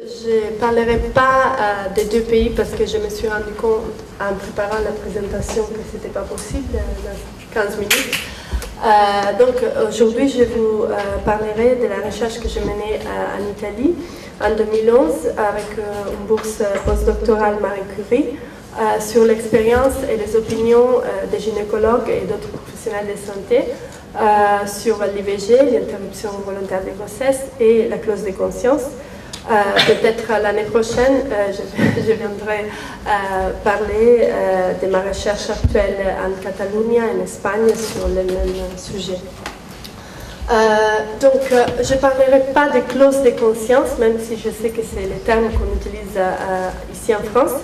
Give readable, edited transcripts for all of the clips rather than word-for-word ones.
Je ne parlerai pas des deux pays parce que je me suis rendu compte en préparant la présentation que ce n'était pas possible dans 15 minutes. Donc aujourd'hui, je vous parlerai de la recherche que j'ai menée en Italie en 2011 avec une bourse postdoctorale Marie Curie sur l'expérience et les opinions des gynécologues et d'autres professionnels de santé sur l'IVG, l'interruption volontaire de grossesse et la clause de conscience. Peut-être l'année prochaine, je viendrai parler de ma recherche actuelle en Catalogne, en Espagne, sur le même sujet. Donc, je ne parlerai pas de clause de conscience, même si je sais que c'est le terme qu'on utilise ici en France,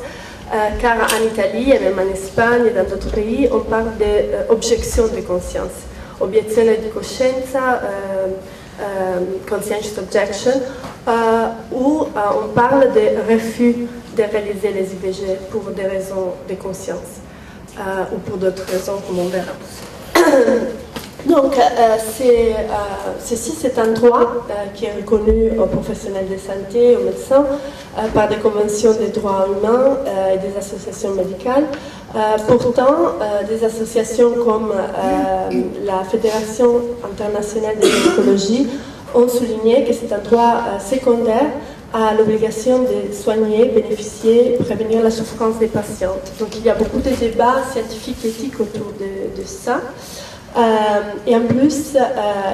car en Italie et même en Espagne et dans d'autres pays, on parle d'objection de conscience. Obiezione di coscienza, conscientious objection, où on parle de refus de réaliser les IVG pour des raisons de conscience ou pour d'autres raisons, comme on verra. Donc, ceci, c'est un droit qui est reconnu aux professionnels de santé, aux médecins, par des conventions des droits humains et des associations médicales. Pourtant, des associations comme la Fédération internationale de gynécologie ont souligné que c'est un droit secondaire à l'obligation de soigner, bénéficier, prévenir la souffrance des patientes. Donc il y a beaucoup de débats scientifiques et éthiques autour de ça. Et en plus,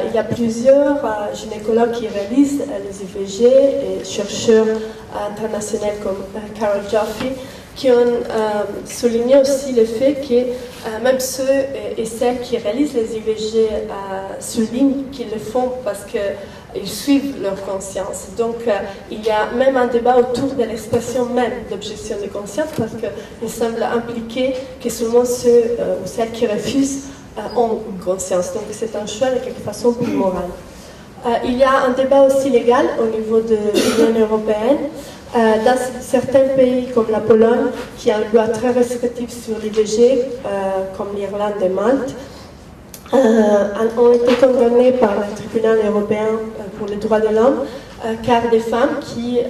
il y a plusieurs gynécologues qui réalisent les IVG et chercheurs internationaux comme Carol Joffe qui ont souligné aussi le fait que même ceux et celles qui réalisent les IVG soulignent qu'ils le font parce qu'ils suivent leur conscience. Donc il y a même un débat autour de l'expression même d'objection de conscience parce qu'il semble impliquer que seulement ceux ou celles qui refusent ont une conscience. Donc c'est un choix de quelque façon plus moral. Il y a un débat aussi légal au niveau de l'Union européenne. Dans certains pays comme la Pologne, qui a une loi très restrictive sur l'IVG, comme l'Irlande et Malte, ont été condamnés par le tribunal européen pour les droits de l'homme, car des femmes qui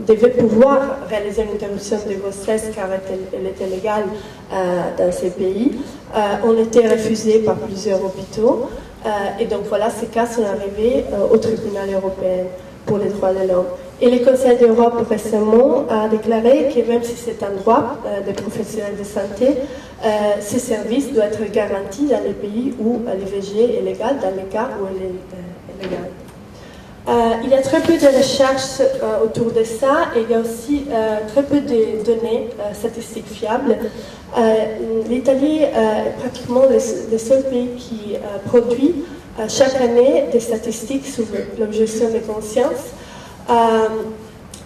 devaient pouvoir réaliser une interruption de grossesse car elle était légale dans ces pays, ont été refusées par plusieurs hôpitaux. Et donc voilà, ces cas sont arrivés au tribunal européen pour les droits de l'homme. Et le Conseil d'Europe récemment a déclaré que même si c'est un droit des professionnels de santé, ces services doivent être garantis dans les pays où l'IVG est légal, dans les cas où elle est légale. Il y a très peu de recherches autour de ça et il y a aussi très peu de données statistiques fiables. L'Italie est pratiquement le seul pays qui produit chaque année des statistiques sur l'objection de conscience.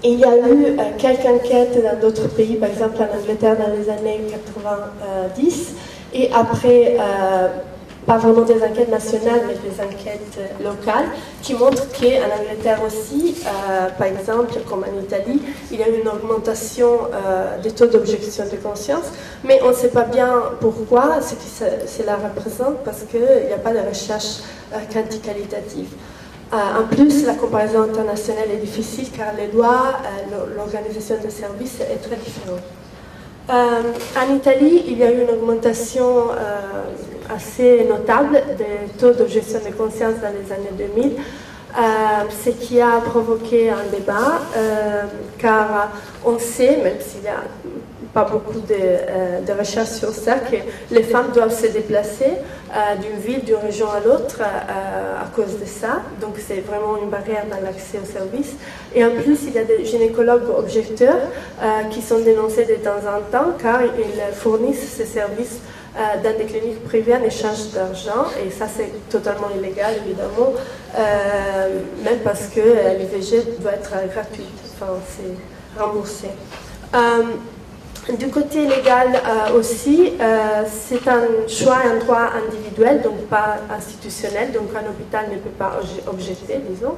Il y a eu quelques enquêtes dans d'autres pays, par exemple en Angleterre dans les années 90, et après, pas vraiment des enquêtes nationales, mais des enquêtes locales, qui montrent qu'en Angleterre aussi, par exemple, comme en Italie, il y a eu une augmentation des taux d'objection de conscience, mais on ne sait pas bien pourquoi, ce que cela représente, parce qu'il n'y a pas de recherche quanti-qualitative. En plus, la comparaison internationale est difficile car les lois, l'organisation des services est très différente. En Italie, il y a eu une augmentation assez notable des taux d'objection de conscience dans les années 2000, ce qui a provoqué un débat, car on sait, même s'il n'y a pas beaucoup de recherches sur ça, que les femmes doivent se déplacer d'une ville, d'une région à l'autre à cause de ça. Donc c'est vraiment une barrière dans l'accès aux services. Et en plus, il y a des gynécologues objecteurs qui sont dénoncés de temps en temps car ils fournissent ces services dans des cliniques privées en échange d'argent. Et ça, c'est totalement illégal, évidemment, même parce que l'IVG doit être gratuite, enfin, c'est remboursé. Du côté légal aussi, c'est un choix, un droit individuel, donc pas institutionnel, donc un hôpital ne peut pas objecter, disons,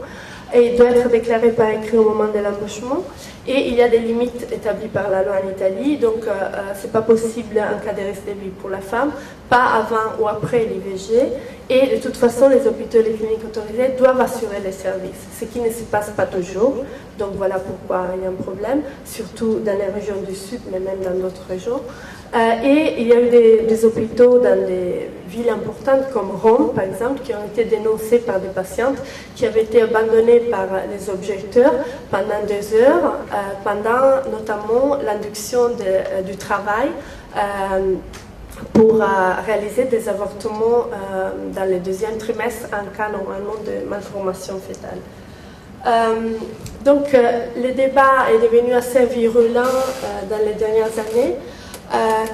et il doit être déclaré par écrit au moment de l'embauchement. Et il y a des limites établies par la loi en Italie, donc ce n'est pas possible un cas d'arrêt stérile pour la femme, pas avant ou après l'IVG, et de toute façon les hôpitaux et les cliniques autorisées doivent assurer les services, ce qui ne se passe pas toujours, donc voilà pourquoi il y a un problème, surtout dans les régions du Sud, mais même dans d'autres régions. Et il y a eu des hôpitaux dans des villes importantes comme Rome, par exemple, qui ont été dénoncés par des patientes qui avaient été abandonnées par les objecteurs pendant 2 heures, pendant notamment l'induction du travail pour réaliser des avortements dans le 2e trimestre en cas normalement de malformation fétale. Donc le débat est devenu assez virulent dans les dernières années.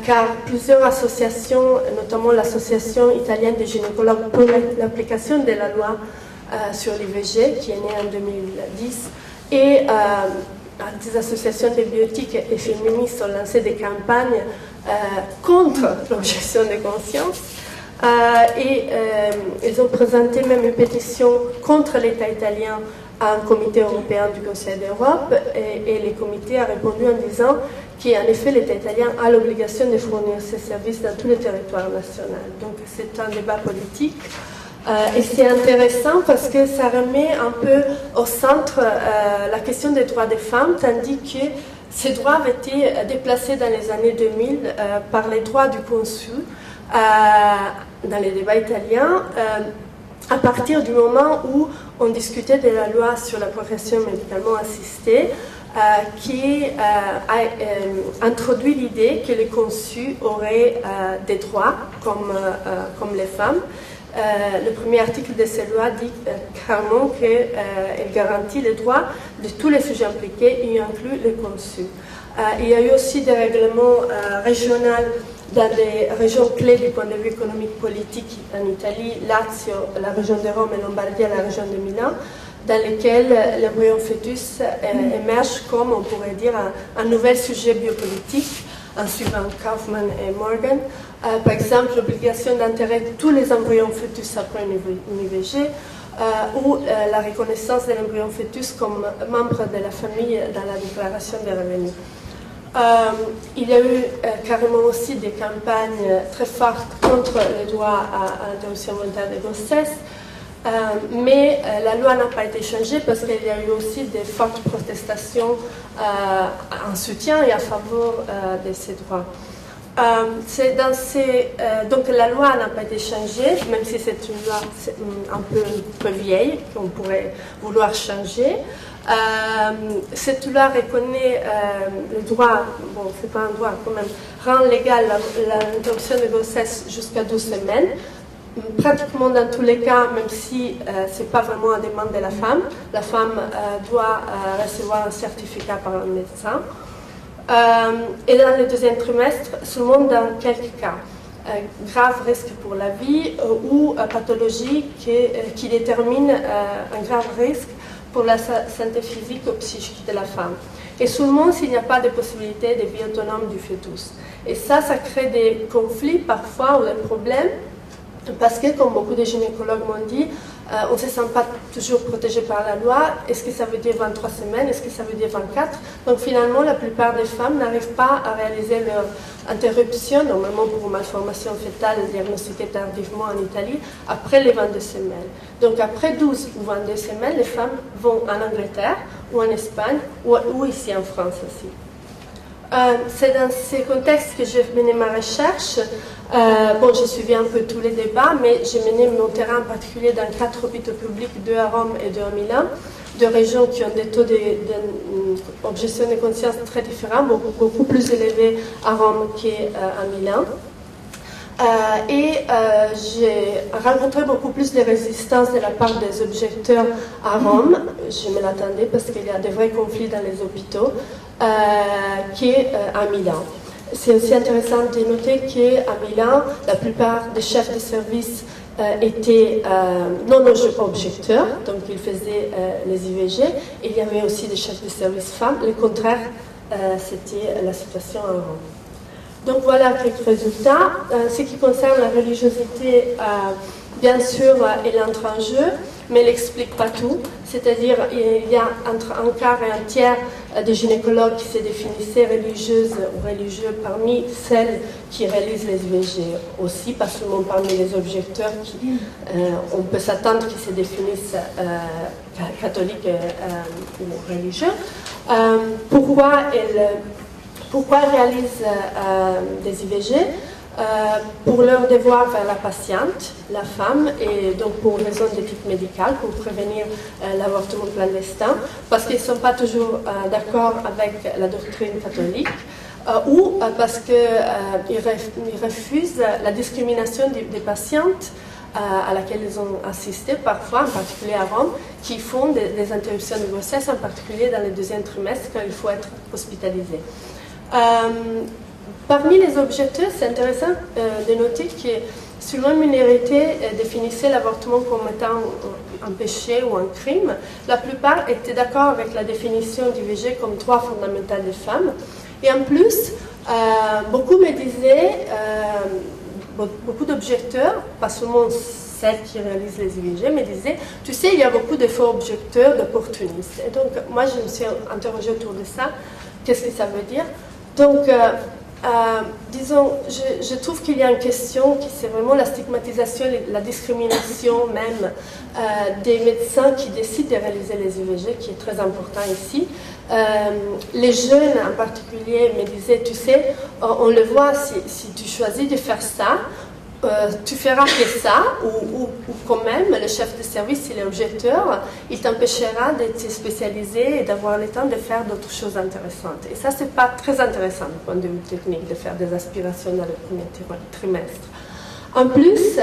Car plusieurs associations, notamment l'association italienne des gynécologues pour l'application de la loi sur l'IVG, qui est née en 2010, et des associations de bioéthique et féministes ont lancé des campagnes contre l'objection de conscience. Et ils ont présenté même une pétition contre l'État italien à un comité européen du Conseil d'Europe, et le comité a répondu en disant qu'en effet l'État italien a l'obligation de fournir ces services dans tous les territoires nationaux. Donc c'est un débat politique et c'est intéressant parce que ça remet un peu au centre la question des droits des femmes, tandis que ces droits avaient été déplacés dans les années 2000 par les droits du conçu dans les débats italiens. À partir du moment où on discutait de la loi sur la procréation médicalement assistée, qui a introduit l'idée que les conçus auraient des droits comme les femmes. Le premier article de cette loi dit clairement qu'elle garantit les droits de tous les sujets impliqués, y inclut les conçus. Il y a eu aussi des règlements régionaux dans des régions clés du point de vue économique politique en Italie, Lazio, la région de Rome et Lombardie, la région de Milan, dans lesquels l'embryon fœtus émerge comme, on pourrait dire, un nouvel sujet biopolitique, en suivant Kaufman et Morgan. Par exemple, l'obligation d'enterrer tous les embryons fœtus après une IVG, ou la reconnaissance de l'embryon fœtus comme membre de la famille dans la déclaration des revenus. Il y a eu carrément aussi des campagnes très fortes contre le droit à l'interruption volontaire de grossesse, mais la loi n'a pas été changée parce qu'il y a eu aussi des fortes protestations en soutien et en faveur de ces droits. Donc la loi n'a pas été changée, même si c'est une loi un peu vieille qu'on pourrait vouloir changer. Cette loi reconnaît le droit, bon c'est pas un droit quand même, rend légal l'interruption de grossesse jusqu'à 12 semaines, pratiquement dans tous les cas, même si ce n'est pas vraiment à demande de la femme doit recevoir un certificat par un médecin. Et dans le 2e trimestre, seulement dans quelques cas, grave risque pour la vie ou pathologie qui détermine un grave risque pour la santé physique ou psychique de la femme. Et seulement s'il n'y a pas de possibilité de vie autonome du fœtus. Et ça crée des conflits parfois ou des problèmes, parce que, comme beaucoup de gynécologues m'ont dit, on ne se sent pas toujours protégé par la loi. Est-ce que ça veut dire 23 semaines? Est-ce que ça veut dire 24? Donc finalement, la plupart des femmes n'arrivent pas à réaliser leur interruption, normalement pour malformation fétale diagnostiquée tardivement en Italie, après les 22 semaines. Donc après 12 ou 22 semaines, les femmes vont en Angleterre ou en Espagne ou ici en France aussi. C'est dans ces contextes que j'ai mené ma recherche. Bon, j'ai suivi un peu tous les débats, mais j'ai mené mon terrain en particulier dans 4 hôpitaux publics, 2 à Rome et 2 à Milan, 2 régions qui ont des taux d'objection de conscience très différents, beaucoup plus élevés à Rome qu'à Milan. J'ai rencontré beaucoup plus de résistance de la part des objecteurs à Rome, je me l'attendais parce qu'il y a des vrais conflits dans les hôpitaux, qu'à Milan. C'est aussi intéressant de noter qu'à Milan, la plupart des chefs de service étaient non objecteurs, donc ils faisaient les IVG. Il y avait aussi des chefs de service femmes. Le contraire, c'était la situation à Rome. Donc voilà quelques résultats. Ce qui concerne la religiosité, bien sûr, elle entre en jeu, mais elle n'explique pas tout. C'est-à-dire il y a entre un quart et un tiers de gynécologues qui se définissaient religieuses ou religieux parmi celles qui réalisent les IVG aussi, pas seulement parmi les objecteurs qui, on peut s'attendre qu'ils se définissent catholiques ou religieux. Pourquoi elles réalisent des IVG? Pour leur devoir vers la patiente, la femme, et donc pour raison d'éthique médicale, pour prévenir l'avortement clandestin, parce qu'ils ne sont pas toujours d'accord avec la doctrine catholique, ou parce qu'ils refusent la discrimination des patientes à laquelle ils ont assisté parfois, en particulier à Rome, qui font des interruptions de grossesse, en particulier dans le deuxième trimestre, quand il faut être hospitalisé. Parmi les objecteurs, c'est intéressant de noter que selon une minorité définissait l'avortement comme étant un péché ou un crime, la plupart étaient d'accord avec la définition d'IVG comme droit fondamental des femmes. Et en plus, beaucoup me disaient, beaucoup d'objecteurs, pas seulement celles qui réalisent les IVG, me disaient, tu sais, il y a beaucoup de faux objecteurs, d'opportunistes. Et donc, moi, je me suis interrogée autour de ça. Qu'est-ce que ça veut dire? Donc, disons, je trouve qu'il y a une question qui c'est vraiment la stigmatisation, la discrimination même des médecins qui décident de réaliser les IVG, qui est très important ici. Les jeunes en particulier me disaient, tu sais, on le voit, si tu choisis de faire ça, tu feras que ça, ou quand même, le chef de service, s'il est objecteur, il t'empêchera d'être spécialisé et d'avoir le temps de faire d'autres choses intéressantes. Et ça, c'est pas très intéressant du point de vue technique, de faire des aspirations dans le premier trimestre. En plus,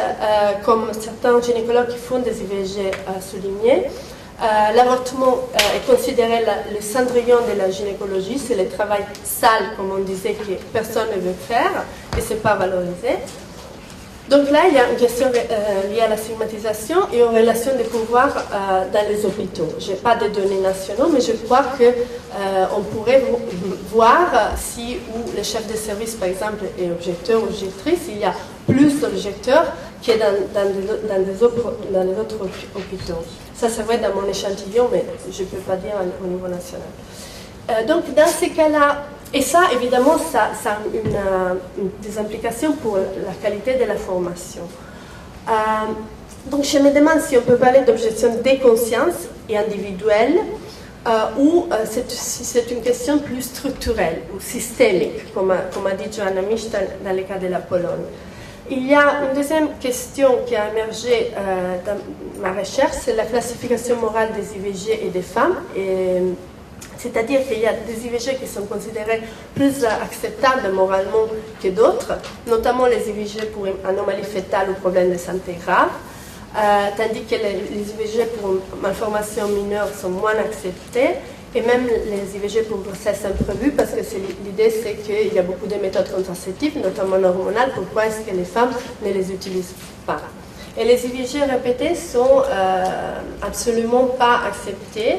comme certains gynécologues qui font des IVG soulignaient, l'avortement est considéré le cendrillon de la gynécologie, c'est le travail sale, comme on disait, que personne ne veut faire, et c'est pas valorisé. Donc là, il y a une question liée à la stigmatisation et aux relations de pouvoir dans les hôpitaux. Je n'ai pas de données nationaux, mais je crois qu'on pourrait voir si où le chef de service, par exemple, est objecteur ou objectrice, il y a plus d'objecteurs que dans les autres hôpitaux. Ça, c'est vrai dans mon échantillon, mais je ne peux pas dire au niveau national. Donc, dans ces cas-là, et ça, évidemment, ça a des implications pour la qualité de la formation. Donc, je me demande si on peut parler d'objection des consciences et individuelles, ou si c'est une question plus structurelle ou systémique, comme a dit Joanna Misch dans le cas de la Pologne. Il y a une deuxième question qui a émergé dans ma recherche, c'est la classification morale des IVG et des femmes. C'est-à-dire qu'il y a des IVG qui sont considérés plus acceptables moralement que d'autres, notamment les IVG pour anomalies fétales ou problèmes de santé graves, tandis que les IVG pour malformations mineures sont moins acceptés, et même les IVG pour grossesse imprévue, parce que l'idée c'est qu'il y a beaucoup de méthodes contraceptives, notamment hormonales, pourquoi est-ce que les femmes ne les utilisent pas? Et les IVG répétés sont absolument pas acceptés.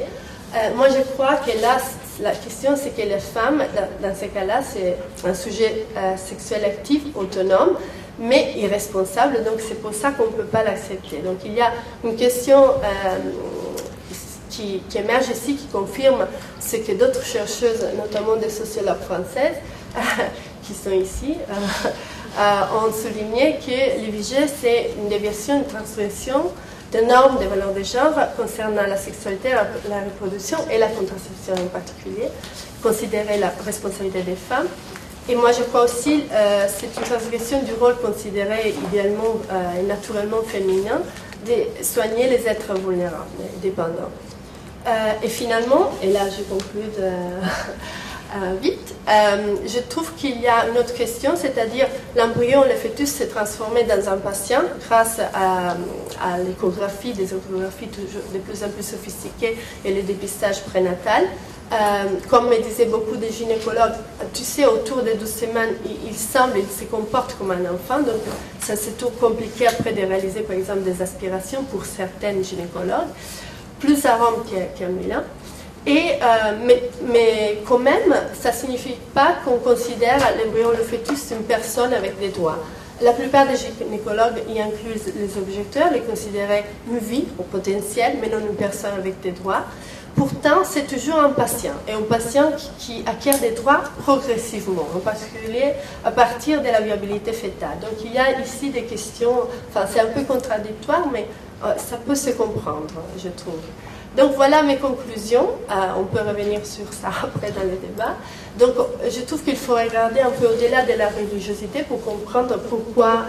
Moi, je crois que là, la question, c'est que les femmes, dans ces cas-là, c'est un sujet sexuel actif, autonome, mais irresponsable, donc c'est pour ça qu'on ne peut pas l'accepter. Donc, il y a une question qui émerge ici, qui confirme ce que d'autres chercheuses, notamment des sociologues françaises, qui sont ici, ont souligné que l'IVG, c'est une déviation, une transgression des normes des valeurs de genre concernant la sexualité, la reproduction et la contraception en particulier, considérer la responsabilité des femmes. Et moi je crois aussi que c'est une transgression du rôle considéré idéalement et naturellement féminin de soigner les êtres vulnérables, dépendants. Et finalement, et là je conclue vite, je trouve qu'il y a une autre question, c'est-à-dire l'embryon, le fœtus s'est transformé dans un patient grâce à l'échographie, des échographies de plus en plus sophistiquées et le dépistage prénatal. Comme me disaient beaucoup de gynécologues, tu sais, autour de 12 semaines, il se comporte comme un enfant, donc ça c'est tout compliqué après de réaliser par exemple des aspirations pour certaines gynécologues, plus à Rome qu'à Milan. Mais quand même, ça ne signifie pas qu'on considère l'embryon, le fœtus, une personne avec des droits. La plupart des gynécologues y incluent les objecteurs, les considérer une vie au potentiel, mais non une personne avec des droits. Pourtant, c'est toujours un patient, et un patient qui acquiert des droits progressivement, en particulier à partir de la viabilité fœtale. Donc il y a ici des questions, enfin c'est un peu contradictoire, mais ça peut se comprendre, je trouve. Donc voilà mes conclusions, on peut revenir sur ça après dans le débat. Donc je trouve qu'il faut regarder un peu au-delà de la religiosité pour comprendre pourquoi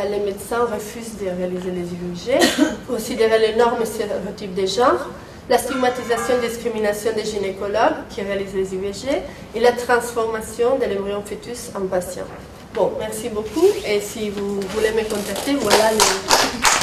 les médecins refusent de réaliser les IVG, considérer les normes stéréotypes des genres, la stigmatisation et discrimination des gynécologues qui réalisent les IVG et la transformation de l'embryon fœtus en patient. Bon, merci beaucoup et si vous voulez me contacter, voilà le...